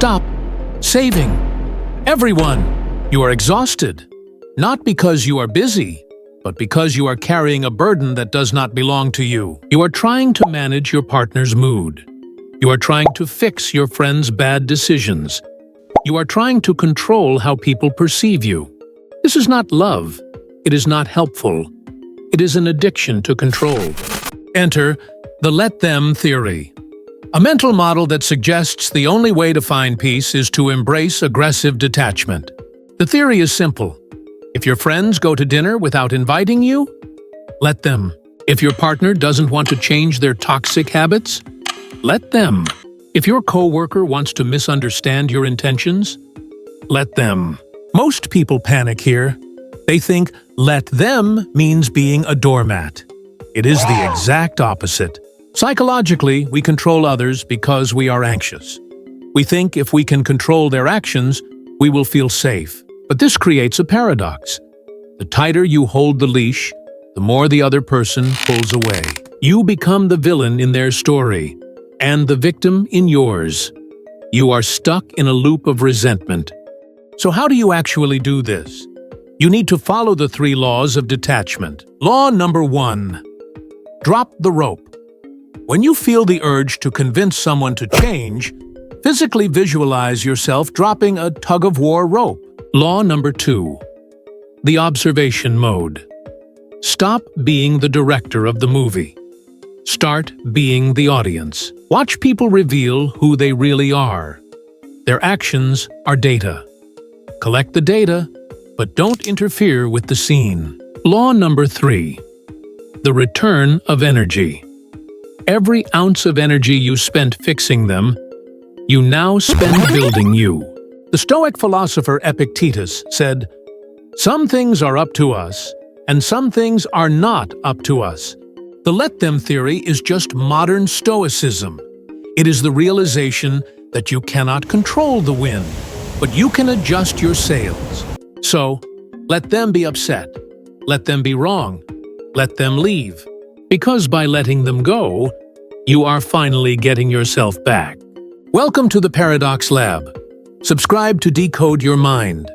Stop saving everyone. You are exhausted, not because you are busy, but because you are carrying a burden that does not belong to you. You are trying to manage your partner's mood. You are trying to fix your friend's bad decisions. You are trying to control how people perceive you. This is not love. It is not helpful. It is an addiction to control. Enter the let them theory, a mental model that suggests the only way to find peace is to embrace aggressive detachment. The theory is simple. If your friends go to dinner without inviting you, let them. If your partner doesn't want to change their toxic habits, let them. If your coworker wants to misunderstand your intentions, let them. Most people panic here. They think let them means being a doormat. It is the exact opposite. Psychologically, we control others because we are anxious. We think if we can control their actions, we will feel safe. But this creates a paradox. The tighter you hold the leash, the more the other person pulls away. You become the villain in their story, and the victim in yours. You are stuck in a loop of resentment. So how do you actually do this? You need to follow the 3 laws of detachment. Law number 1. Drop the rope. When you feel the urge to convince someone to change, physically visualize yourself dropping a tug-of-war rope. Law number 2. The observation mode. Stop being the director of the movie. Start being the audience. Watch people reveal who they really are. Their actions are data. Collect the data, but don't interfere with the scene. Law number 3. The return of energy. Every ounce of energy you spent fixing them, you now spend building you. The Stoic philosopher Epictetus said, "Some things are up to us, and some things are not up to us." The let them theory is just modern Stoicism. It is the realization that you cannot control the wind, but you can adjust your sails. So, let them be upset. Let them be wrong. Let them leave. Because by letting them go, you are finally getting yourself back. Welcome to the Paradox Lab. Subscribe to decode your mind.